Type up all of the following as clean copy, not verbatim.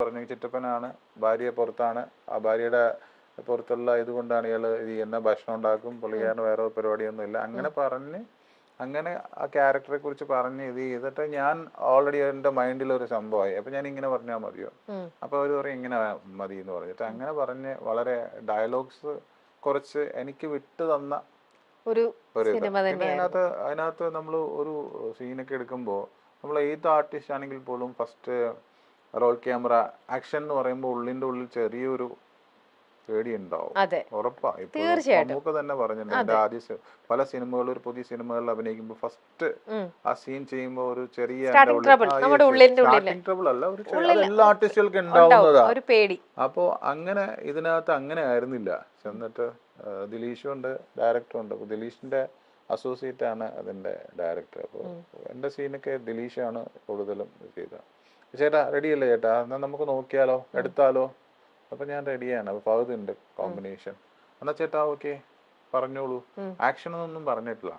പറഞ്ഞു ചിറ്റപ്പനാണ്, ഭാര്യ പുറത്താണ്, ആ ഭാര്യയുടെ പുറത്തുള്ള ഇതുകൊണ്ടാണ് ഇയാൾ ഇത് ചെയ്യുന്ന, ഭക്ഷണം ഉണ്ടാക്കും, പുള്ളിക്കാരന് വേറെ പരിപാടിയൊന്നും ഇല്ല. അങ്ങനെ പറഞ്ഞ് അങ്ങനെ ആ ക്യാരക്ടറെ കുറിച്ച് പറഞ്ഞ് ഇത് ചെയ്തിട്ട് ഞാൻ ഓൾറെഡി എൻ്റെ മൈൻഡിൽ ഒരു സംഭവമായി. അപ്പം ഞാൻ ഇങ്ങനെ പറഞ്ഞാൽ മതിയോ? അപ്പോൾ അവർ പറയും ഇങ്ങനെ മതി എന്ന് പറഞ്ഞിട്ട് അങ്ങനെ പറഞ്ഞ് വളരെ ഡയലോഗ്സ് കുറച്ച് എനിക്ക് വിട്ടു തന്ന ഒരു ഇത്. പിന്നെ അതിനകത്ത് നമ്മൾ ഒരു സീനൊക്കെ എടുക്കുമ്പോൾ നമ്മൾ ഏത് ആർട്ടിസ്റ്റ് ആണെങ്കിൽ പോലും ഫസ്റ്റ് റോൾ ക്യാമറ ആക്ഷൻ എന്ന് പറയുമ്പോൾ ഉള്ളിൽ ചെറിയൊരു പേടി ഉണ്ടാവും, ഉറപ്പാ. ഇപ്പൊ നമുക്ക് തന്നെ പറഞ്ഞിട്ടുണ്ട്, എന്റെ ആദ്യ പല സിനിമകളിൽ ഒരു പുതിയ സിനിമകളിൽ അഭിനയിക്കുമ്പോൾ ഫസ്റ്റ് ആ സീൻ ചെയ്യുമ്പോൾ ഒരു ചെറിയ സ്റ്റാർട്ടിങ് ട്രബിൾ അല്ല, ഒരു എല്ലാ ആർട്ടിസ്റ്റുകൾക്കും ഉണ്ടാവുന്നതാ. അപ്പോ അങ്ങനെ ഇതിനകത്ത് അങ്ങനെ ആയിരുന്നില്ല. ചെന്നിട്ട് ദിലീഷും ഉണ്ട്, ഡയറക്ടറും ഉണ്ട്. അപ്പൊ ദിലീഷിന്റെ അസോസിയേറ്റ് ആണ് അതിന്റെ ഡയറക്ടർ. അപ്പോൾ എന്റെ സീനൊക്കെ ദിലീഷാണ് കൂടുതലും ചെയ്തത്. ചേട്ടാ റെഡിയല്ലേ ചേട്ടാ, എന്നാൽ നമുക്ക് നോക്കിയാലോ, എടുത്താലോ? അപ്പൊ ഞാൻ റെഡിയാണ്. അപ്പൊ ഫഹദ് ഉണ്ട് കോമ്പിനേഷൻ. എന്നാ ചേട്ടാ ഓക്കെ പറഞ്ഞോളൂ. ആക്ഷൻ ഒന്നും പറഞ്ഞിട്ടില്ല,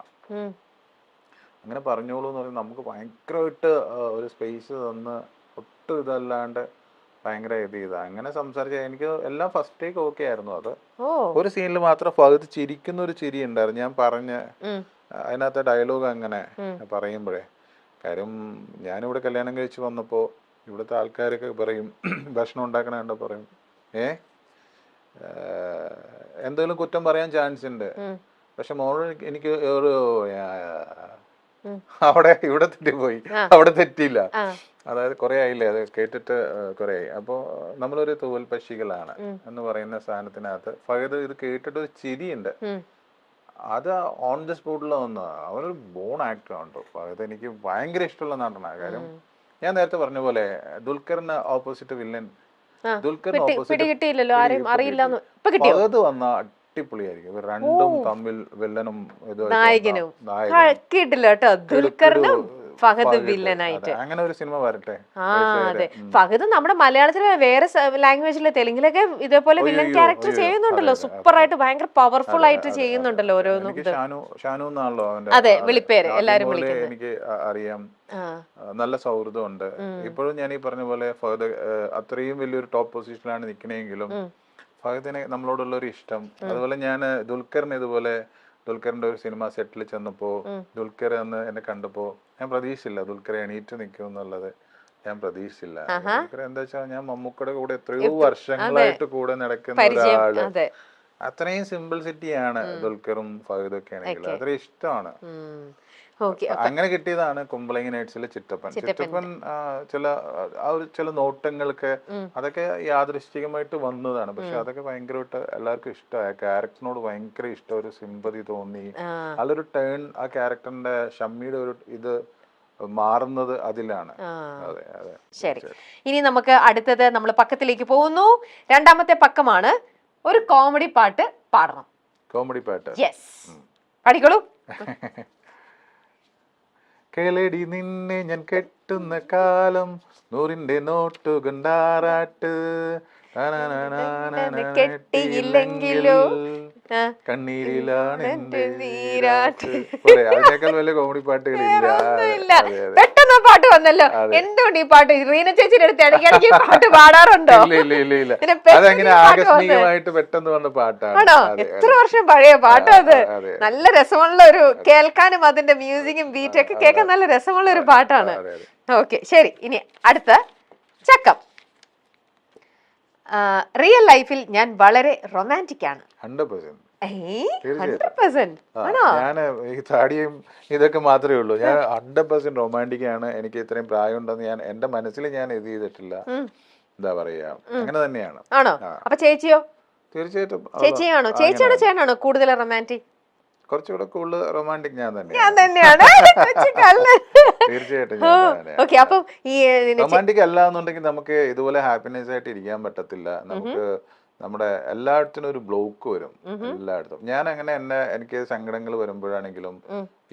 അങ്ങനെ പറഞ്ഞോളൂ എന്ന് പറഞ്ഞാൽ നമുക്ക് ഭയങ്കരമായിട്ട് ഒരു സ്പേസ് തന്ന് ഒട്ടും ഇതല്ലാണ്ട് ഭയങ്കര ഇത് ചെയ്താ അങ്ങനെ സംസാരിച്ച എനിക്ക് എല്ലാം ഫസ്റ്റ് ടേക്ക് ഓക്കെ ആയിരുന്നു. അത് ഒരു സീനിൽ മാത്രം ഫഹദ് ചിരിക്കുന്ന ഒരു ചിരി ഉണ്ടായിരുന്നു. ഞാൻ പറഞ്ഞ അതിനകത്തെ ഡയലോഗ് അങ്ങനെ പറയുമ്പോഴേ, കാര്യം ഞാനിവിടെ കല്യാണം കഴിച്ച് വന്നപ്പോൾ ഇവിടുത്തെ ആൾക്കാരൊക്കെ പറയും, ഭക്ഷണം ഉണ്ടാക്കണ കണ്ട പറയും എന്തെങ്കിലും കുറ്റം പറയാൻ ചാൻസ് ഉണ്ട്. പക്ഷെ മോള് എനിക്ക് ഒരു ഇവിടെ തെറ്റിപ്പോയി, അവിടെ തെറ്റിയില്ല. അതായത് കുറെ ആയില്ലേ അത് കേട്ടിട്ട്, കുറെ ആയി. അപ്പോ നമ്മളൊരു തൂവൽ പക്ഷികളാണ് എന്ന് പറയുന്ന സാധനത്തിനകത്ത് ഫഹദ് ഇത് കേട്ടിട്ട് ഒരു ചിരിയുണ്ട്. അത് ഓൺ ദ സ്പോട്ടിൽ വന്നതാണ്. അവനൊരു ബോൺ ആക്ടറാണ് കേട്ടോ ഫഹദ്. എനിക്ക് ഭയങ്കര ഇഷ്ടമുള്ള നടനാണ്. കാര്യം ഞാൻ നേരത്തെ പറഞ്ഞ പോലെ ദുൽഖറിന് ഓപ്പോസിറ്റ് വില്ലൻ, ദുൽഖറിന് ഓപ്പോസിറ്റ് ഫഹദ് വന്ന അടിപൊളിയായിരിക്കും. രണ്ടും തമ്മിൽ വില്ലനും അങ്ങനെ ഒരു സിനിമ വരട്ടെ. അതെ, ഫഹദ് നമ്മുടെ മലയാളത്തിലെ വേറെ ലാംഗ്വേജിലെ തെലുങ്കിലൊക്കെ ഇതേപോലെ വില്ലൻ ക്യാരക്ടർ ചെയ്യുന്നുണ്ടല്ലോ, സൂപ്പർ ആയിട്ട് ഭയങ്കര പവർഫുൾ ആയിട്ട് ചെയ്യുന്നുണ്ടല്ലോ ഓരോന്നും. ഷാനു എന്നാണല്ലോ അതെ വിളിപ്പേര് എല്ലാരും വിളിക്കുന്നത്. എനിക്ക് അറിയാം, നല്ല സൗഹൃദമുണ്ട് ഇപ്പോഴും. ഞാൻ ഈ പറഞ്ഞ പോലെ ഫഹദ് അത്രയും വലിയൊരു ടോപ്പ് പൊസിഷനിലാണ് നിൽക്കണെങ്കിലും ഫഹദിനെ നമ്മളോടുള്ള ഒരു ഇഷ്ടം. അതുപോലെ ഞാൻ ദുൽഖറിന് ഇതുപോലെ ദുൽഖറിന്റെ ഒരു സിനിമ സെറ്റിൽ ചെന്നപ്പോ ദുൽഖർ എന്ന് എന്നെ കണ്ടപ്പോ ഞാൻ പ്രതീക്ഷിച്ചില്ല ദുൽഖർ എണീറ്റ് നിൽക്കും എന്നുള്ളത്. ഞാൻ പ്രതീക്ഷിച്ചില്ല. ദുൽഖർ എന്താ വെച്ചാൽ ഞാൻ മമ്മൂക്കയുടെ കൂടെ എത്രയോ വർഷങ്ങളായിട്ട് കൂടെ നടക്കുന്ന ഒരാള്. അത്രയും സിംപിൾസിറ്റിയാണ് ദുൽഖറും ഫഹദൊക്കെ ആണെങ്കിൽ, അത്രയും ഇഷ്ടമാണ്. അങ്ങനെ കിട്ടിയതാണ് കുമ്പളങ്ങി നൈറ്റ്സിലെ ചിറ്റപ്പൻ. ചിറ്റപ്പൻ ചില നോട്ടങ്ങൾക്ക് അതൊക്കെ യാദൃശ്ചികമായിട്ട് വന്നതാണ്. പക്ഷെ അതൊക്കെ ഭയങ്കരമായിട്ട് എല്ലാവർക്കും ഇഷ്ടമായ ക്യാരക്ടറിനോട് ഭയങ്കര ഇഷ്ടം, ഒരു സിമ്പതി തോന്നി. നല്ലൊരു ടേൺ ആ ക്യാരക്ടറിന്റെ ഷമ്മിയുടെ ഒരു ഇത് മാറുന്നത് അതിലാണ്. അതെ അതെ. ശരി, ഇനി നമുക്ക് അടുത്തത് നമ്മൾ പക്കത്തിലേക്ക് പോകുന്നു. രണ്ടാമത്തെ പക്കമാണ് ഒരു കോമഡി പാട്ട് പാടണം. കോമഡി പാട്ട്? യെസ്, പാടിക്കോളൂ. കേളടി നിന്നെ ഞാൻ കെട്ടുന്ന കാലം നൂറിന്റെ നോട്ടു കൊണ്ടാറാട്ട്, കെട്ടിയില്ലെങ്കിലോ കണ്ണീരിലാണ് എന്റെ നീരാട്ട്. അതിനേക്കാൾ വലിയ കോമഡി പാട്ടുകളില്ല. പെട്ടെന്ന് പാട്ട് വന്നല്ലോ. എന്തുകൊണ്ട് ഈ പാട്ട് റീന ചേച്ചിയുടെ അടുത്ത് ഇടയ്ക്കിടയ്ക്ക് പാട്ട് പാടാറുണ്ടോ? ഇല്ല, അതങ്ങനെ ആകസ്മികമായിട്ട് പെട്ടെന്ന് വന്ന പാട്ടാണ്. എത്ര വർഷം പഴയ പാട്ട് അത്. നല്ല രസമുള്ള ഒരു, കേൾക്കാനും അതിന്റെ മ്യൂസിക്കും ബീറ്റൊക്കെ കേൾക്കാൻ നല്ല രസമുള്ള ഒരു പാട്ടാണ്. ഓക്കെ ശരി, ഇനി അടുത്ത ചക്കം. റിയൽ ലൈഫിൽ ഞാൻ വളരെ റൊമാൻറ്റിക് ആണ്. 100%. ഞാൻ ഈ താടിയും ഇതൊക്കെ മാത്രമേ ഉള്ളൂ. ഞാൻ 100% റൊമാൻറ്റിക് ആണ്. എനിക്ക് ഇത്രയും പ്രായം ഉണ്ടെന്ന് ഞാൻ എന്റെ മനസ്സിൽ ഞാൻ ഇത് ചെയ്തിട്ടില്ല. എന്താ പറയാ, അങ്ങനെ തന്നെയാണ്. ആണോ? അപ്പൊ ചേച്ചിയോ? തീർച്ചയായിട്ടും ചേച്ചിയാണോ? ചേച്ചിയാണോ ചേട്ടനാണോ കൂടുതൽ റൊമാൻറ്റിക്? കുറച്ചുകൂടെ കൂടുതൽ റൊമാൻറ്റിക് ഞാൻ തന്നെയാണ്. തീർച്ചയായിട്ടും. റൊമാൻറ്റിക് അല്ല എന്നുണ്ടെങ്കിൽ നമുക്ക് ഇതുപോലെ ഹാപ്പിനെസ് ആയിട്ട് ഇരിക്കാൻ പറ്റത്തില്ല. നമുക്ക് നമ്മുടെ എല്ലായിടത്തിനും ഒരു ബ്ലോക്ക് വരും, എല്ലായിടത്തും. ഞാൻ അങ്ങനെ എനിക്ക് സങ്കടങ്ങൾ വരുമ്പോഴാണെങ്കിലും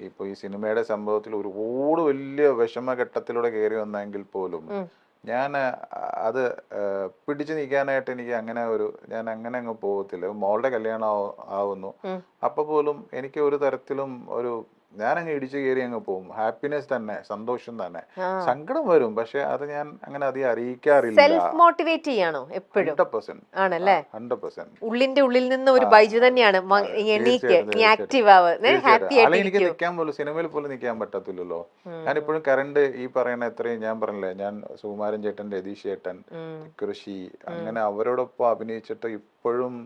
ഇപ്പൊ ഈ സിനിമയുടെ സംഭവത്തിൽ ഒരുപാട് വലിയ വിഷമഘട്ടത്തിലൂടെ കയറി വന്നെങ്കിൽ പോലും ഞാൻ അത് പിടിച്ചു നിൽക്കാനായിട്ട് എനിക്ക് ഞാൻ അങ്ങനെ അങ്ങ് പോകത്തില്ല. മോളുടെ കല്യാണം ആവുന്നു, അപ്പൊ പോലും എനിക്ക് ഒരു തരത്തിലും ഒരു ഞാനങ്ങ് ഇടിച്ചു കയറി അങ്ങ് പോകും. ഹാപ്പിനെസ് തന്നെ, സന്തോഷം തന്നെ. സങ്കടം വരും, പക്ഷെ അത് ഞാൻ അങ്ങനെ അധികം അറിയിക്കാറില്ല. സെൽഫ് മോട്ടിവേറ്റ് ചെയ്യാണോ എപ്പോഴും? 100%. ആണല്ലേ? 100%. ഉള്ളിന്റെ ഉള്ളിൽ നിന്ന് ഒരു ബൈജു തന്നെയാണ് എണീക്ക്, നീ ആക്റ്റീവ് ആവ്, ഹാപ്പി അല്ല, എനിക്ക് ആയിട്ട്. നിൽക്കാൻ പോലും, സിനിമയിൽ പോലും നിൽക്കാൻ പറ്റത്തില്ലല്ലോ. ഞാനിപ്പോഴും കറണ്ട് ഈ പറയുന്ന എത്രയും ഞാൻ പറഞ്ഞില്ലേ, ഞാൻ സുകുമാരൻ ചേട്ടൻ, രതീഷ് ചേട്ടൻ, കൃഷി, അങ്ങനെ അവരോടൊപ്പം അഭിനയിച്ചിട്ട് ഇപ്പോഴും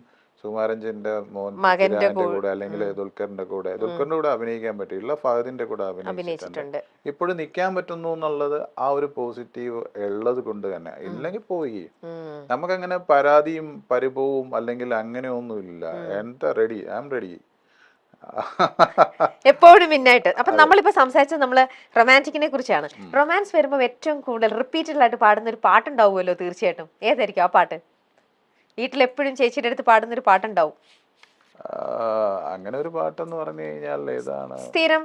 സുകുമാരൻജിന്റെ മോൻ പൃഥ്വിരാജിന്റെ കൂടെ അല്ലെങ്കിൽ ദുൽഖറിന്റെ കൂടെ അഭിനയിക്കാൻ പറ്റില്ല, ഫഹദിന്റെ കൂടെ അഭിനയിച്ചിട്ടുണ്ട്. ഇപ്പോഴും നിൽക്കാൻ പറ്റുന്നു എന്നുള്ളത് ആ ഒരു പോസിറ്റീവ് ഉള്ളത് കൊണ്ട് തന്നെ. ഇല്ലെങ്കിൽ പോയി നമുക്കങ്ങനെ പരാതിയും പരിഭവവും അല്ലെങ്കിൽ അങ്ങനെ ഒന്നുമില്ല. എന്താ റെഡി, ഐ ആം റെഡി എപ്പോഴും മിന്നായിട്ട്. അപ്പൊ നമ്മളിപ്പോ സംസാരിച്ചത് നമ്മള് റൊമാൻറ്റിക്കിനെ കുറിച്ചാണ്. റൊമാൻസ് വരുമ്പോ ഏറ്റവും കൂടുതൽ റിപ്പീറ്റഡ് ആയിട്ട് പാടുന്ന ഒരു പാട്ടുണ്ടാവുമല്ലോ തീർച്ചയായിട്ടും. ഏതായിരിക്കും ആ പാട്ട്? വീട്ടിലെപ്പോഴും ചേച്ചിയുടെ അടുത്ത് പാടുന്ന ഒരു പാട്ടുണ്ടാവും. അങ്ങനെ ഒരു പാട്ടെന്ന് പറഞ്ഞു കഴിഞ്ഞാൽ ഏതാണ്? സ്ഥിരം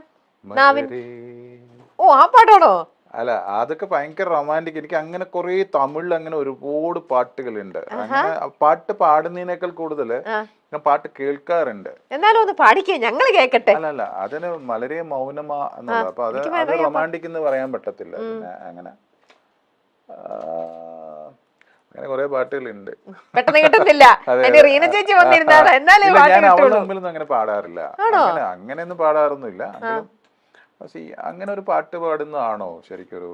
ഓ, ആ പാട്ടാണോ? അല്ല, അതൊക്കെ ഭയങ്കര റൊമാൻറ്റിക്. എനിക്ക് അങ്ങനെ കുറെ തമിഴിൽ അങ്ങനെ ഒരുപാട് പാട്ടുകളുണ്ട്. അങ്ങനെ പാട്ട് പാടുന്നതിനേക്കാൾ കൂടുതൽ ഞാൻ പാട്ട് കേൾക്കാറുണ്ട്. എന്നാലും ഒന്ന് പാടിക്കേ, ഞങ്ങൾ കേൾക്കട്ടെ. അല്ല, അതിന് വളരെ മൗനമാ എന്നുള്ളത്. അപ്പൊ അത് റൊമാൻറ്റിക് എന്ന് പറയാൻ പറ്റത്തില്ല. പിന്നെ അങ്ങനെ അങ്ങനെ കുറെ പാട്ടുകളുണ്ട്, പെട്ടെന്ന് കിട്ടുന്നില്ല. റീന ചേച്ചി വന്നിരുന്നാണ്, ഞാൻ അവളുടെ മുമ്പിലൊന്നും അങ്ങനെ പാടാറില്ല. അങ്ങനെയൊന്നും പാടാറൊന്നുമില്ല. അങ്ങനെ ഒരു പാട്ട് പാടുന്നതാണോ ശരിക്കൊരു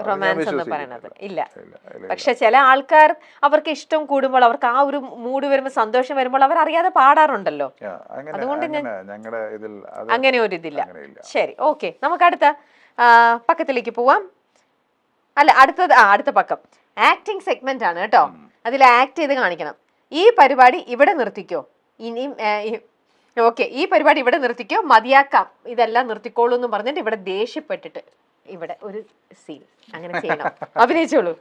റൊമാൻസ് എന്ന് പറയുന്നത്? ഇല്ല. പക്ഷെ ചില ആൾക്കാർ അവർക്ക് ഇഷ്ടം കൂടുമ്പോൾ, അവർക്ക് ആ ഒരു മൂഡ് വരുമ്പോൾ, സന്തോഷം വരുമ്പോൾ അവർ അറിയാതെ പാടാറുണ്ടല്ലോ. അതുകൊണ്ട് ഞങ്ങളുടെ ഇതിൽ അങ്ങനെ ഒരു ഇതില്ല. ശരി, ഓക്കെ, നമുക്ക് അടുത്ത പക്കത്തിലേക്ക് പോവാം. അല്ല, അടുത്ത പക്കം ആക്ടിങ് സെഗ്മെന്റ് ആണ് കേട്ടോ. അതിൽ ആക്ട് ചെയ്ത് കാണിക്കണം. ഈ പരിപാടി ഇവിടെ നിർത്തിക്കോ, ഇനിയും ഓക്കെ, ഈ പരിപാടി ഇവിടെ നിർത്തിക്കോ, മതിയാക്കാം, ഇതെല്ലാം നിർത്തിക്കോളൂ എന്ന് പറഞ്ഞിട്ട് ഇവിടെ ദേഷ്യപ്പെട്ടിട്ട് ഇവിടെ ഒരു സീൻ അങ്ങനെ ചെയ്യണം. അഭിനയിച്ചോളൂ,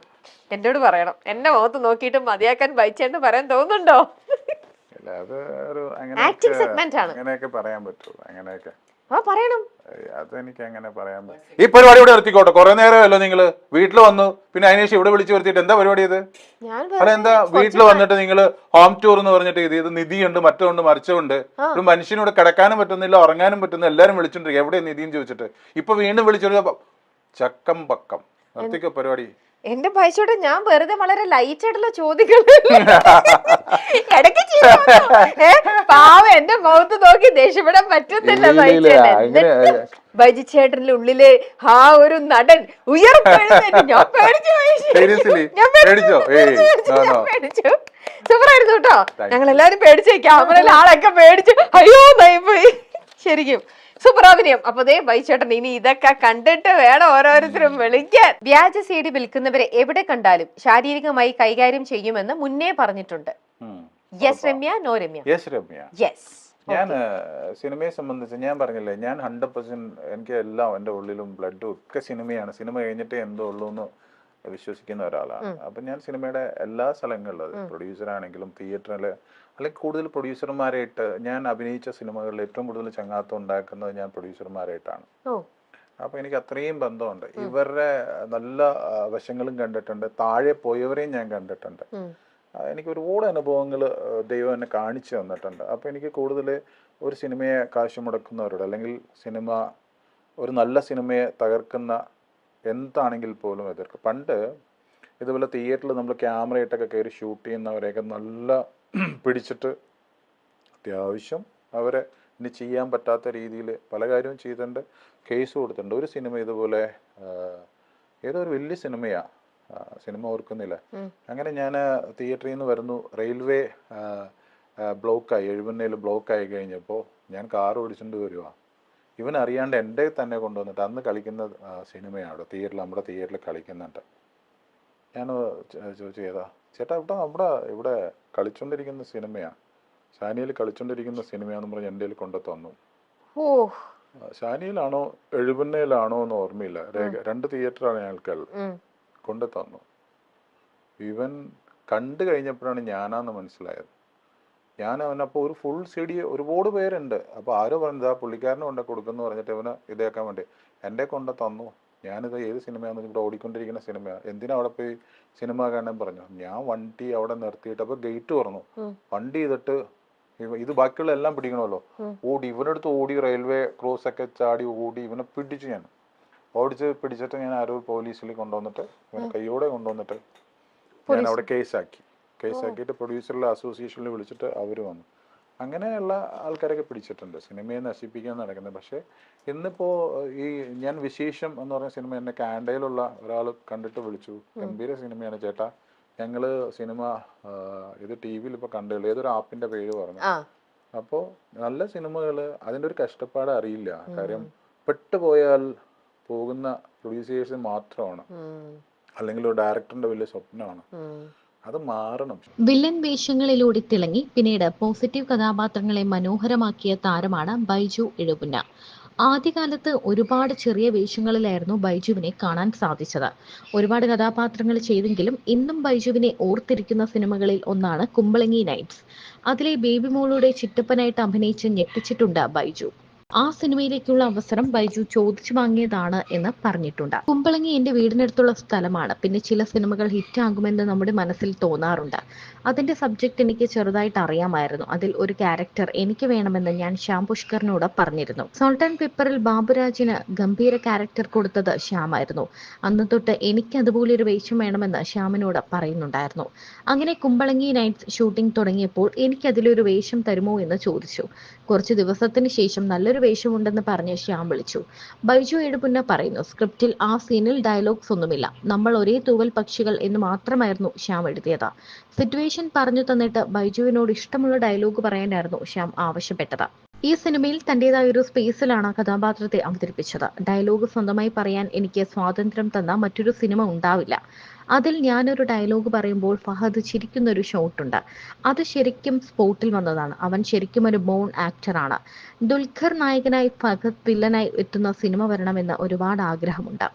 എന്നോട് പറയണം. എന്റെ മുഖത്ത് നോക്കിയിട്ട് മതിയാക്കാൻ ബൈച്ചേന്ന് പറയാൻ തോന്നുന്നുണ്ടോ? ആക്ടിങ് സെഗ്മെന്റ് ആണ്. അങ്ങനെയൊക്കെ പറയാൻ പറ്റുള്ളൂ. അങ്ങനെയൊക്കെ പറയണം. അതെനിക്ക് അങ്ങനെ പറയാൻ പറ്റും. ഈ പരിപാടി ഇവിടെ നിർത്തിക്കോട്ടെ. കുറെ നേരമല്ലോ നിങ്ങള് വീട്ടിൽ വന്നു, പിന്നെ അതിനുശേഷം ഇവിടെ വിളിച്ചു വരുത്തിയിട്ട് എന്താ പരിപാടി ഇത്? അല്ല, എന്താ വീട്ടിൽ വന്നിട്ട് നിങ്ങള് ഹോം ടൂർ എന്ന് പറഞ്ഞിട്ട് ഇത് നിധിയുണ്ട്, മറ്റുണ്ട്, മറിച്ചുണ്ട്, ഒരു മനുഷ്യനോട് കിടക്കാനും പറ്റുന്നില്ല, ഉറങ്ങാനും പറ്റുന്നില്ല, എല്ലാരും വിളിച്ചോണ്ടിരിക്കും എവിടെ നിധിന്ന് ചോദിച്ചിട്ട്. ഇപ്പൊ വീണ്ടും വിളിച്ചോണ്ട് ചക്കം പക്കം നിർത്തിക്കോ പരിപാടി. എന്റെ പൈസയോടെ ഞാൻ വെറുതെ വളരെ ലൈറ്റ് ആയിട്ടുള്ള ചോദ്യങ്ങൾ ഇടയ്ക്ക് പാവം എന്റെ മുഖത്ത് നോക്കി ദേഷ്യപ്പെടാൻ പറ്റുന്നില്ല ബൈജി ചേട്ടന്റെ ഉള്ളില് ആ ഒരു നടൻ ഉയർപ്പെടുന്നു. ഞാൻ പേടിച്ചു. സൂപ്പറായിരുന്നു കേട്ടോ. ഞങ്ങൾ എല്ലാരും പേടിച്ചു, ക്യാമറയിൽ ആളൊക്കെ പേടിച്ചു. അയ്യോ പോയി. ശരിക്കും സൂപ്പർ അഭിനയം. അപ്പൊ ദേ ബൈച്ചേട്ടൻ ഇനി ഇതൊക്കെ കണ്ടിട്ട് വേണം ഓരോരുത്തരും വിളിക്കാൻ. വ്യാജ CD വിൽക്കുന്നവരെ എവിടെ കണ്ടാലും ശാരീരികമായി കൈകാര്യം ചെയ്യുമെന്ന് മുന്നേ പറഞ്ഞിട്ടുണ്ട്. Yes Ramya, no Ramya? Yes Ramya. Yes. ഞാൻ സിനിമയെ സംബന്ധിച്ച് ഞാൻ പറഞ്ഞില്ലേ, ഞാൻ 100% എനിക്ക് എല്ലാം എൻ്റെ ഉള്ളിലും ബ്ലഡും ഒക്കെ സിനിമയാണ്. സിനിമ കഴിഞ്ഞിട്ടേ എന്തോ ഉള്ളൂ എന്ന് വിശ്വസിക്കുന്ന ഒരാളാണ്. അപ്പൊ ഞാൻ സിനിമയുടെ എല്ലാ സ്ഥലങ്ങളിലും, പ്രൊഡ്യൂസർ ആണെങ്കിലും തിയേറ്ററില്, അല്ലെങ്കിൽ കൂടുതൽ പ്രൊഡ്യൂസർമാരായിട്ട് ഞാൻ അഭിനയിച്ച സിനിമകളിൽ ഏറ്റവും കൂടുതൽ ചങ്ങാത്തം ഉണ്ടാക്കുന്നത് ഞാൻ പ്രൊഡ്യൂസർമാരായിട്ടാണ്. അപ്പൊ എനിക്ക് അത്രയും ബന്ധമുണ്ട്. ഇവരുടെ നല്ല വശങ്ങളും കണ്ടിട്ടുണ്ട്, താഴെ പോയവരെയും ഞാൻ കണ്ടിട്ടുണ്ട്. എനിക്ക് ഒരുപാട് അനുഭവങ്ങൾ ദൈവം എന്നെ കാണിച്ചു തന്നിട്ടുണ്ട്. അപ്പൊ എനിക്ക് കൂടുതൽ ഒരു സിനിമയെ കാശ് മുടക്കുന്നവരോട്, അല്ലെങ്കിൽ സിനിമ ഒരു നല്ല സിനിമയെ തകർക്കുന്ന എന്താണെങ്കിൽ പോലും എതിർക്കും. പണ്ട് ഇതുപോലെ തിയേറ്ററിൽ നമ്മൾ ക്യാമറയായിട്ടൊക്കെ കയറി ഷൂട്ട് ചെയ്യുന്നവരെയൊക്കെ നല്ല പിടിച്ചിട്ട് അത്യാവശ്യം അവരെ ഇനി ചെയ്യാൻ പറ്റാത്ത രീതിയിൽ പല കാര്യവും ചെയ്തിട്ടുണ്ട്, കേസ് കൊടുത്തിട്ടുണ്ട്. ഒരു സിനിമ ഇതുപോലെ ഏതോ ഒരു വലിയ സിനിമയാണ്, സിനിമ ഓർക്കുന്നില്ല. അങ്ങനെ ഞാൻ തിയേറ്ററിൽ നിന്ന് വരുന്നു, റെയിൽവേ ബ്ലോക്കായി, എഴുപന്നയിൽ ബ്ലോക്കായി കഴിഞ്ഞപ്പോൾ ഞാൻ കാർ ഓടിച്ചുകൊണ്ട് വരിക. ഇവൻ അറിയാണ്ട് എൻ്റെ തന്നെ കൊണ്ടുവന്നിട്ട് അന്ന് കളിക്കുന്ന സിനിമയാണ് അവിടെ തിയേറ്ററിൽ, നമ്മുടെ തിയേറ്ററിൽ കളിക്കുന്നുണ്ട്. ഞാൻ ചോദിച്ചു, ഏതാ ചേട്ടാ? ഇവിടെ കളിച്ചോണ്ടിരിക്കുന്ന സിനിമയാണ്, ഷാനിയിൽ കളിച്ചോണ്ടിരിക്കുന്ന സിനിമയാണെന്ന് പറഞ്ഞ് എൻ്റെ കയ്യിൽ കൊണ്ടു തന്നു. ഷാനിയിലാണോ എഴുപന്നയിലാണോ എന്ന് ഓർമ്മയില്ല, രണ്ട് തിയേറ്ററാണ് ഞങ്ങൾക്ക് കൊണ്ടു തന്നു. ഇവൻ കണ്ടു കഴിഞ്ഞപ്പോഴാണ് ഞാനാന്ന് മനസ്സിലായത്. ഞാൻ അവനപ്പോൾ ഒരു ഫുൾ CD ഒരുപാട് പേരുണ്ട്. അപ്പോൾ ആരോ പറഞ്ഞത് ആ പുള്ളിക്കാരനെ കൊണ്ട് കൊടുക്കുന്നു പറഞ്ഞിട്ട് ഇവന് ഇതേക്കാൻ വേണ്ടി എൻ്റെ കൊണ്ട് തന്നു. ഞാനിത് ഏത് സിനിമയാണെന്ന് ഇവിടെ ഓടിക്കൊണ്ടിരിക്കുന്ന സിനിമയാണ്, എന്തിനാ അവിടെ പോയി സിനിമ കാണാൻ പറഞ്ഞു. ഞാൻ വണ്ടി അവിടെ നിർത്തിയിട്ട് അപ്പോൾ ഗേറ്റ് തുറന്നു, വണ്ടി ചെയ്തിട്ട് ഇത് ബാക്കിയുള്ള എല്ലാം പിടിക്കണമല്ലോ. ഓടി ഇവനടുത്ത് ഓടി, റെയിൽവേ ക്രോസ് ഒക്കെ ചാടി ഓടി ഇവനെ പിടിച്ചു. ഞാൻ പിടിച്ചിട്ട് ഞാൻ ആരോ പോലീസിൽ കൊണ്ടുവന്നിട്ട് ഇവനെ കയ്യോടെ കൊണ്ടുവന്നിട്ട് ഞാൻ അവിടെ കേസാക്കിയിട്ട് പ്രൊഡ്യൂസറുടെ അസോസിയേഷനിൽ വിളിച്ചിട്ട് അവർ വന്നു. അങ്ങനെയുള്ള ആൾക്കാരൊക്കെ പിടിച്ചിട്ടുണ്ട് സിനിമയെ നശിപ്പിക്കാൻ നടക്കുന്നത്. പക്ഷേ ഇന്നിപ്പോൾ ഈ ഞാൻ വിശേഷം എന്ന് പറഞ്ഞ സിനിമ എന്നെ കാൻഡയിലുള്ള ഒരാൾ കണ്ടിട്ട് വിളിച്ചു, ഗംഭീര സിനിമയാണ് ചേട്ടാ, ഞങ്ങള് സിനിമ ഇത് ടി വിയിൽ ഇപ്പോൾ കണ്ടുള്ളൂ, ഏതൊരു ആപ്പിന്റെ പേര് പറഞ്ഞു. അപ്പോൾ നല്ല സിനിമകൾ അതിൻ്റെ ഒരു കഷ്ടപ്പാട് അറിയില്ല. കാര്യം പെട്ടുപോയാൽ പോകുന്ന പ്രൊഡ്യൂസേഴ്സ് മാത്രമാണ്, അല്ലെങ്കിൽ ഒരു ഡയറക്ടറിന്റെ വലിയ സ്വപ്നമാണ്. അത് മാറണം. വില്ലൻ വേഷങ്ങളിലൂടെ തിളങ്ങി പിന്നീട് പോസിറ്റീവ് കഥാപാത്രങ്ങളെ മനോഹരമാക്കിയ താരമാണ് ബൈജു എഴുപുന്ന. ആദ്യകാലത്ത് ഒരുപാട് ചെറിയ വേഷങ്ങളിലായിരുന്നു ബൈജുവിനെ കാണാൻ സാധിച്ചത്. ഒരുപാട് കഥാപാത്രങ്ങൾ ചെയ്തെങ്കിലും ഇന്നും ബൈജുവിനെ ഓർത്തിരിക്കുന്ന സിനിമകളിൽ ഒന്നാണ് കുമ്പളങ്ങി നൈറ്റ്സ്. അതിലെ ബേബി മോളുടെ ചിറ്റപ്പനായിട്ട് അഭിനയിച്ച് ഞെട്ടിച്ചിട്ടുണ്ട് ബൈജു. ആ സിനിമയിലേക്കുള്ള അവസരം ബൈജു ചോദിച്ചു വാങ്ങിയതാണ് എന്ന് പറഞ്ഞിട്ടുണ്ട്. കുമ്പളങ്ങി എന്റെ വീടിനടുത്തുള്ള സ്ഥലമാണ്. പിന്നെ ചില സിനിമകൾ ഹിറ്റാകുമെന്ന് നമ്മുടെ മനസ്സിൽ തോന്നാറുണ്ട്. അതിന്റെ സബ്ജക്ട് എനിക്ക് ചെറുതായിട്ട് അറിയാമായിരുന്നു. അതിൽ ഒരു ക്യാരക്ടർ എനിക്ക് വേണമെന്ന് ഞാൻ ശ്യാം പുഷ്കറിനോട് പറഞ്ഞിരുന്നു. സോൾട്ട് ആൻഡ് പെപ്പറിൽ ബാബുരാജിന് ഗംഭീര ക്യാരക്ടർ കൊടുത്തത് ശ്യാമായിരുന്നു. അന്ന് തൊട്ട് എനിക്ക് അതുപോലെ ഒരു വേഷം വേണമെന്ന് ശ്യാമിനോട് പറയുന്നുണ്ടായിരുന്നു. അങ്ങനെ കുമ്പളങ്ങി നൈറ്റ്സ് ഷൂട്ടിംഗ് തുടങ്ങിയപ്പോൾ എനിക്ക് അതിലൊരു വേഷം തരുമോ എന്ന് ചോദിച്ചു. കുറച്ച് ദിവസത്തിന് ശേഷം നല്ലൊരു വേഷമുണ്ടെന്ന് പറഞ്ഞ് ശ്യാം വിളിച്ചു. ബൈജു എഴുപുന്ന പറയുന്നു, സ്ക്രിപ്റ്റിൽ ആ സീനിൽ ഡയലോഗ്സ് ഒന്നുമില്ല, നമ്മൾ ഒരേ തൂവൽ പക്ഷികൾ എന്ന് മാത്രമായിരുന്നു ശ്യാം എഴുതിയത്. സിറ്റുവേഷൻ പറഞ്ഞു തന്നിട്ട് ബൈജുവിനോട് ഇഷ്ടമുള്ള ഡയലോഗ് പറയാനായിരുന്നു ശ്യാം ആവശ്യപ്പെട്ടത്. ഈ സിനിമയിൽ തന്റേതായ ഒരു സ്പേസിലാണ് കഥാപാത്രത്തെ അവതരിപ്പിച്ചത്. ഡയലോഗ് സ്വന്തമായി പറയാൻ എനിക്ക് സ്വാതന്ത്ര്യം തന്ന മറ്റൊരു സിനിമ ഉണ്ടാവില്ല. അതിൽ ഞാനൊരു ഡയലോഗ് പറയുമ്പോൾ ഫഹദ് ചിരിക്കുന്ന ഒരു ഷോട്ടുണ്ട്. അത് ശരിക്കും സ്പോട്ടിൽ വന്നതാണ്. അവൻ ശരിക്കും ഒരു ബോൺ ആക്ടറാണ്. ദുൽഖർ നായകനായി ഫഹദ് വില്ലനായി എത്തുന്ന സിനിമ വരണമെന്ന് ഒരുപാട് ആഗ്രഹമുണ്ട്.